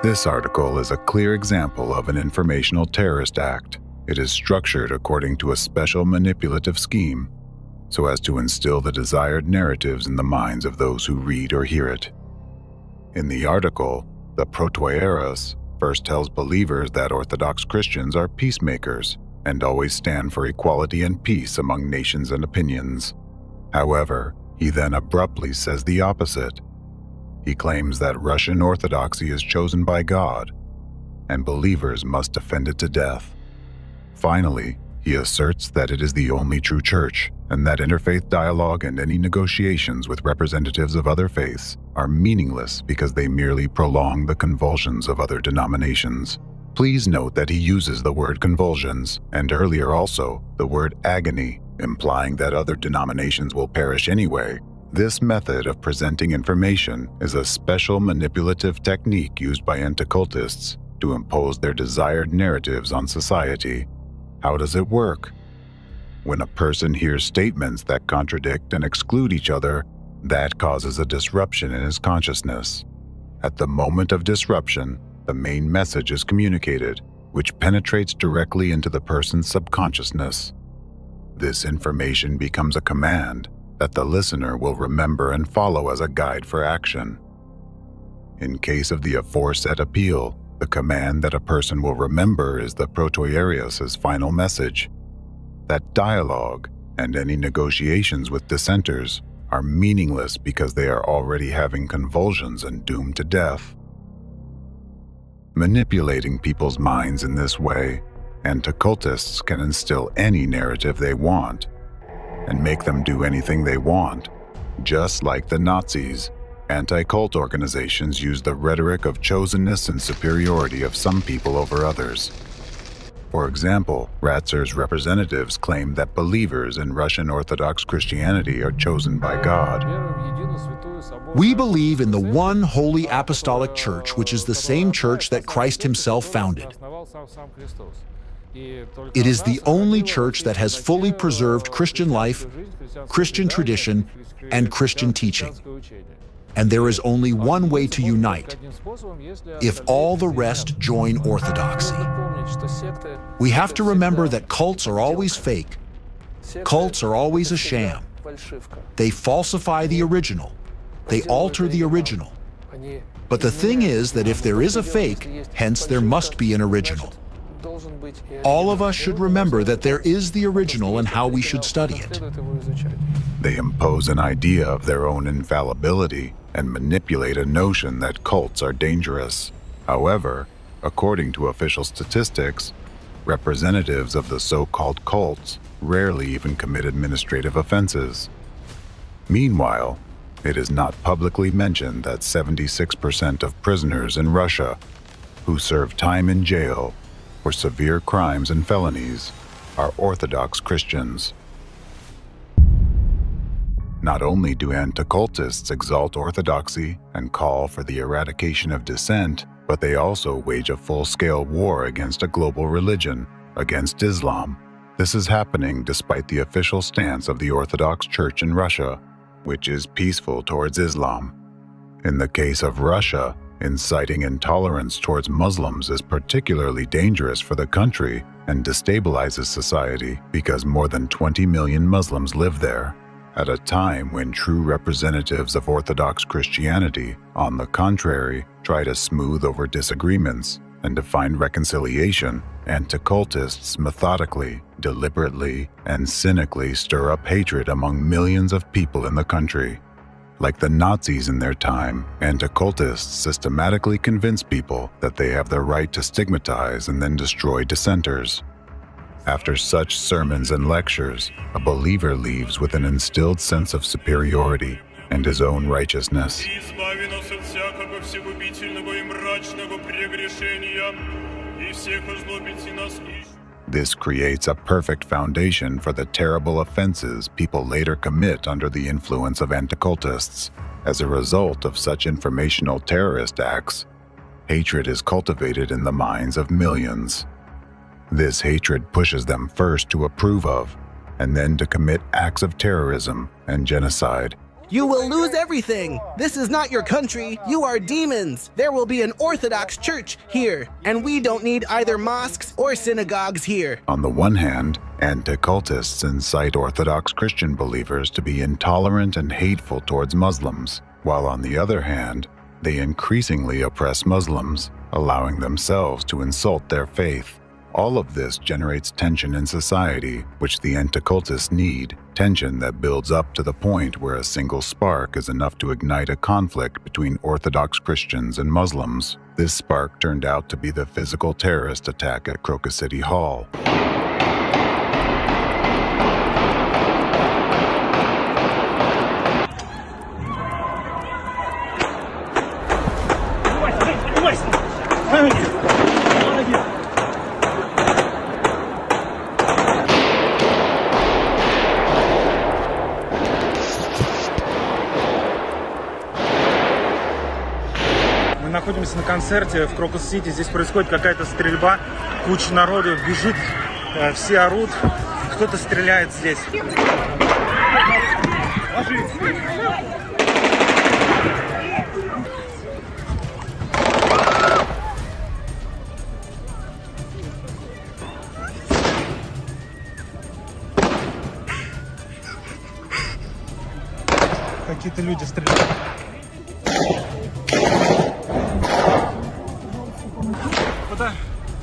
This article is a clear example of an informational terrorist act. It is structured according to a special manipulative scheme, so as to instill the desired narratives in the minds of those who read or hear it. In the article, the protoieros first tells believers that Orthodox Christians are peacemakers and always stand for equality and peace among nations and opinions. However, he then abruptly says the opposite. He claims that Russian Orthodoxy is chosen by God, and believers must defend it to death. Finally, he asserts that it is the only true church, and that interfaith dialogue and any negotiations with representatives of other faiths are meaningless because they merely prolong the convulsions of other denominations. Please note that he uses the word convulsions, and earlier also the word agony, implying that other denominations will perish anyway. This method of presenting information is a special manipulative technique used by anti-cultists to impose their desired narratives on society. How does it work? When a person hears statements that contradict and exclude each other, that causes a disruption in his consciousness. At the moment of disruption, the main message is communicated, which penetrates directly into the person's subconsciousness. This information becomes a command that the listener will remember and follow as a guide for action. In case of the aforesaid appeal, the command that a person will remember is the protoieros' final message, that dialogue and any negotiations with dissenters are meaningless because they are already having convulsions and doomed to death. Manipulating people's minds in this way, anti-cultists can instill any narrative they want and make them do anything they want. Just like the Nazis, anti-cult organizations use the rhetoric of chosenness and superiority of some people over others. For example, Ratzer's representatives claim that believers in Russian Orthodox Christianity are chosen by God. We believe in the one holy apostolic church, which is the same church that Christ himself founded. It is the only church that has fully preserved Christian life, Christian tradition, and Christian teaching. And there is only one way to unite: if all the rest join orthodoxy. We have to remember that cults are always fake. Cults are always a sham. They falsify the original. They alter the original. But the thing is that if there is a fake, hence there must be an original. All of us should remember that there is the original and how we should study it. They impose an idea of their own infallibility and manipulate a notion that cults are dangerous. However, according to official statistics, representatives of the so-called cults rarely even commit administrative offenses. Meanwhile, it is not publicly mentioned that 76% of prisoners in Russia who serve time in jail for severe crimes and felonies are Orthodox Christians. Not only do anti-cultists exalt orthodoxy and call for the eradication of dissent, but they also wage a full-scale war against a global religion, against Islam. This is happening despite the official stance of the Orthodox Church in Russia, which is peaceful towards Islam. In the case of Russia, inciting intolerance towards Muslims is particularly dangerous for the country and destabilizes society because more than 20 million Muslims live there. At a time when true representatives of Orthodox Christianity, on the contrary, try to smooth over disagreements and to find reconciliation, anti-cultists methodically, deliberately, and cynically stir up hatred among millions of people in the country. Like the Nazis in their time, anti-cultists systematically convince people that they have the right to stigmatize and then destroy dissenters. After such sermons and lectures, a believer leaves with an instilled sense of superiority and his own righteousness. This creates a perfect foundation for the terrible offenses people later commit under the influence of anti-cultists. As a result of such informational terrorist acts, hatred is cultivated in the minds of millions. This hatred pushes them first to approve of, and then to commit acts of terrorism and genocide, You will lose everything. This is not your country. You are demons. There will be an Orthodox church here, and we don't need either mosques or synagogues here. On the one hand, anti-cultists incite Orthodox Christian believers to be intolerant and hateful towards Muslims, while on the other hand, they increasingly oppress Muslims, allowing themselves to insult their faith. All of this generates tension in society, which the anti-cultists need, tension that builds up to the point where a single spark is enough to ignite a conflict between Orthodox Christians and Muslims. This spark turned out to be the physical terrorist attack at Crocus City Hall. Мы находимся на концерте в Крокус-Сити. Здесь происходит какая-то стрельба, куча народу бежит, все орут, кто-то стреляет здесь. Какие-то люди стреляют.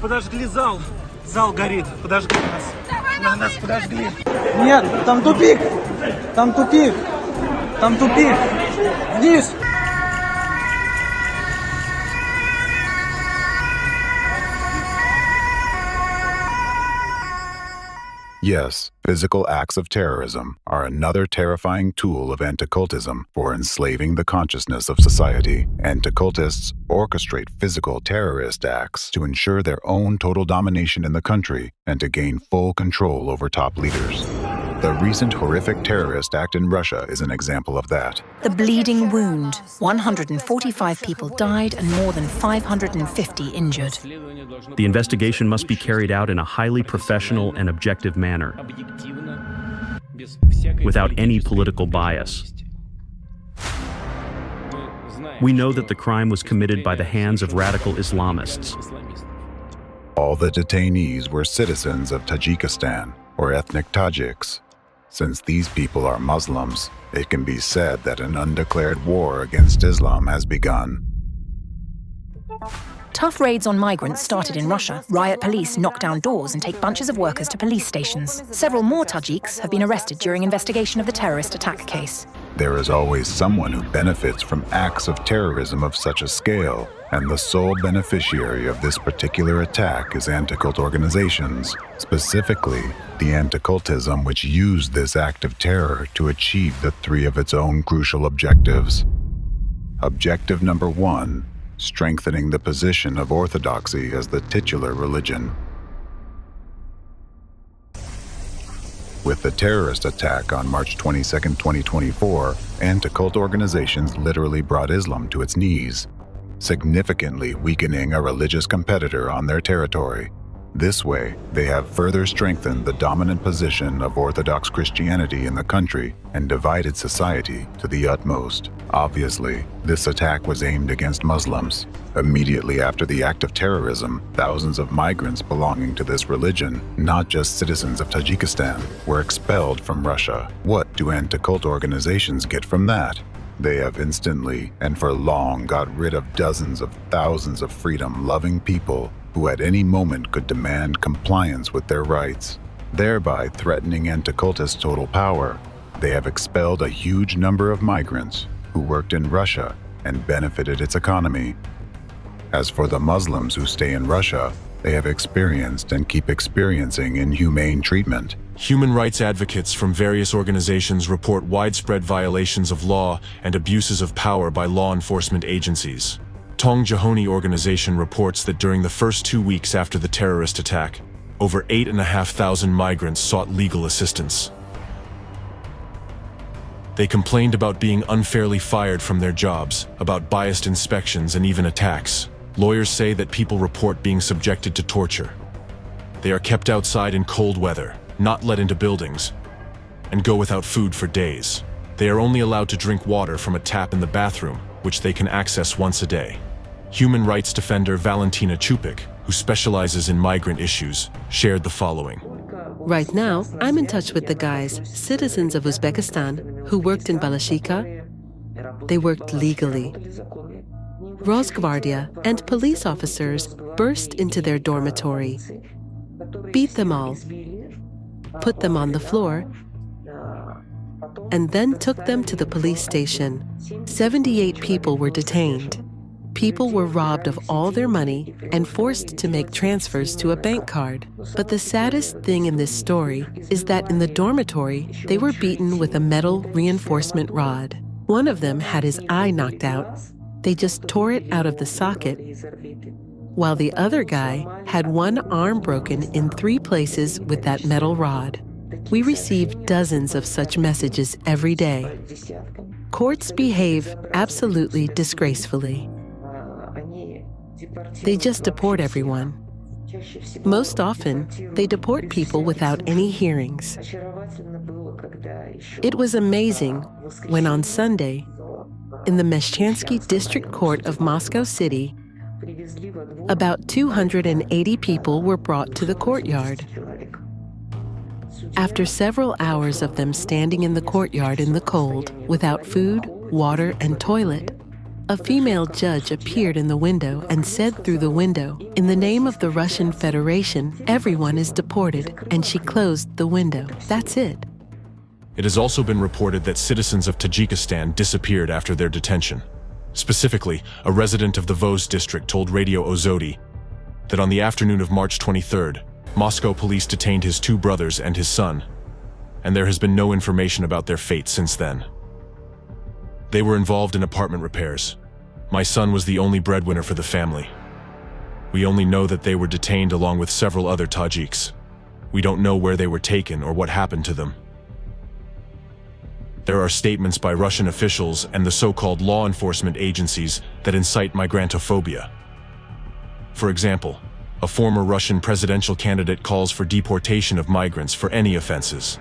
Подожгли зал. Зал горит. Подожгли нас. Нас подожгли. Нет, там тупик. Там тупик. Там тупик. Вниз. Yes, physical acts of terrorism are another terrifying tool of anti-cultism for enslaving the consciousness of society. Anti-cultists orchestrate physical terrorist acts to ensure their own total domination in the country and to gain full control over top leaders. The recent horrific terrorist act in Russia is an example of that. The bleeding wound. 145 people died and more than 550 injured. The investigation must be carried out in a highly professional and objective manner, without any political bias. We know that the crime was committed by the hands of radical Islamists. All the detainees were citizens of Tajikistan, or ethnic Tajiks. Since these people are Muslims, it can be said that an undeclared war against Islam has begun. Tough raids on migrants started in Russia. Riot police knock down doors and take bunches of workers to police stations. Several more Tajiks have been arrested during investigation of the terrorist attack case. There is always someone who benefits from acts of terrorism of such a scale, and the sole beneficiary of this particular attack is anti-cult organizations, specifically the anti-cultism which used this act of terror to achieve the three of its own crucial objectives. Objective number 1, strengthening the position of orthodoxy as the titular religion. With the terrorist attack on March 22, 2024, anti-cult organizations literally brought Islam to its knees, significantly weakening a religious competitor on their territory. This way, they have further strengthened the dominant position of Orthodox Christianity in the country and divided society to the utmost. Obviously, this attack was aimed against Muslims. Immediately after the act of terrorism, thousands of migrants belonging to this religion, not just citizens of Tajikistan, were expelled from Russia. What do anti-cult organizations get from that? They have instantly and for long got rid of dozens of thousands of freedom-loving people who at any moment could demand compliance with their rights, thereby threatening anti-cultist total power. They have expelled a huge number of migrants who worked in Russia and benefited its economy. As for the Muslims who stay in Russia, they have experienced and keep experiencing inhumane treatment. Human rights advocates from various organizations report widespread violations of law and abuses of power by law enforcement agencies. Tong Jahoni organization reports that during the first 2 weeks after the terrorist attack, over 8,500 migrants sought legal assistance. They complained about being unfairly fired from their jobs, about biased inspections and even attacks. Lawyers say that people report being subjected to torture. They are kept outside in cold weather, not let into buildings, and go without food for days. They are only allowed to drink water from a tap in the bathroom, which they can access once a day. Human rights defender Valentina Chupik, who specializes in migrant issues, shared the following. Right now, I'm in touch with the guys, citizens of Uzbekistan, who worked in Balashika. They worked legally. Rosgvardia and police officers burst into their dormitory, beat them all, put them on the floor, and then took them to the police station. 78 people were detained. People were robbed of all their money and forced to make transfers to a bank card. But the saddest thing in this story is that in the dormitory, they were beaten with a metal reinforcement rod. One of them had his eye knocked out. They just tore it out of the socket, while the other guy had one arm broken in 3 places with that metal rod. We receive dozens of such messages every day. Courts behave absolutely disgracefully. They just deport everyone. Most often, they deport people without any hearings. It was amazing when on Sunday, in the Meshchansky District Court of Moscow City, about 280 people were brought to the courtyard. After several hours of them standing in the courtyard in the cold, without food, water, and toilet, a female judge appeared in the window and said through the window, "In the name of the Russian Federation, everyone is deported," and she closed the window. That's it. It has also been reported that citizens of Tajikistan disappeared after their detention. Specifically, a resident of the Voz district told Radio Ozodi that on the afternoon of March 23rd, Moscow police detained his 2 brothers and his son, and there has been no information about their fate since then. They were involved in apartment repairs. My son was the only breadwinner for the family. We only know that they were detained along with several other Tajiks. We don't know where they were taken or what happened to them. There are statements by Russian officials and the so-called law enforcement agencies that incite migrantophobia. For example, a former Russian presidential candidate calls for deportation of migrants for any offenses.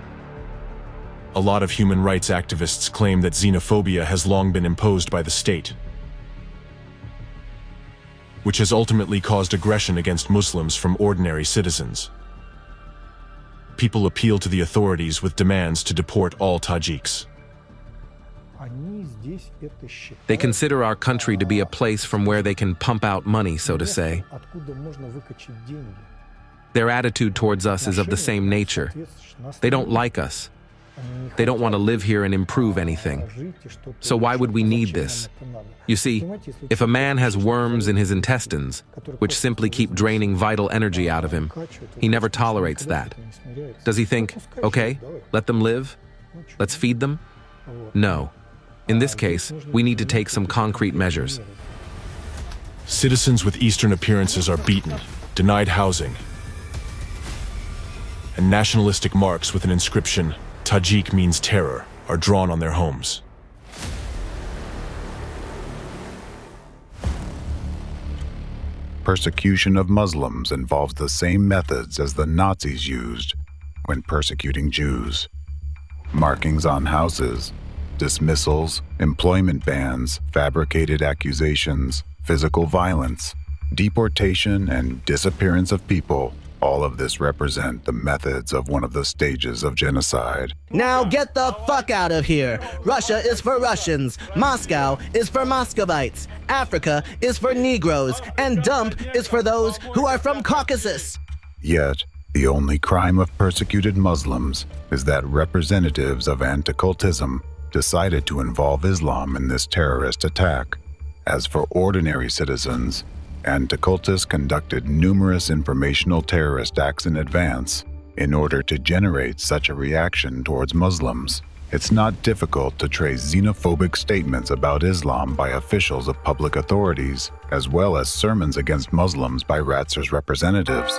A lot of human rights activists claim that xenophobia has long been imposed by the state, which has ultimately caused aggression against Muslims from ordinary citizens. People appeal to the authorities with demands to deport all Tajiks. They consider our country to be a place from where they can pump out money, so to say. Their attitude towards us is of the same nature. They don't like us. They don't want to live here and improve anything. So why would we need this? You see, if a man has worms in his intestines, which simply keep draining vital energy out of him, he never tolerates that. Does he think, okay, let them live? Let's feed them? No. In this case, we need to take some concrete measures. Citizens with Eastern appearances are beaten, denied housing, and nationalistic marks with an inscription, "Tajik means terror," are drawn on their homes. Persecution of Muslims involves the same methods as the Nazis used when persecuting Jews. Markings on houses, dismissals, employment bans, fabricated accusations, physical violence, deportation, and disappearance of people. All of this represent the methods of one of the stages of genocide. Now get the fuck out of here! Russia is for Russians, Moscow is for Muscovites, Africa is for Negroes, and dump is for those who are from Caucasus. Yet, the only crime of persecuted Muslims is that representatives of anti-cultism decided to involve Islam in this terrorist attack. As for ordinary citizens, anti-cultists conducted numerous informational terrorist acts in advance in order to generate such a reaction towards Muslims. It's not difficult to trace xenophobic statements about Islam by officials of public authorities, as well as sermons against Muslims by Ratzer's representatives.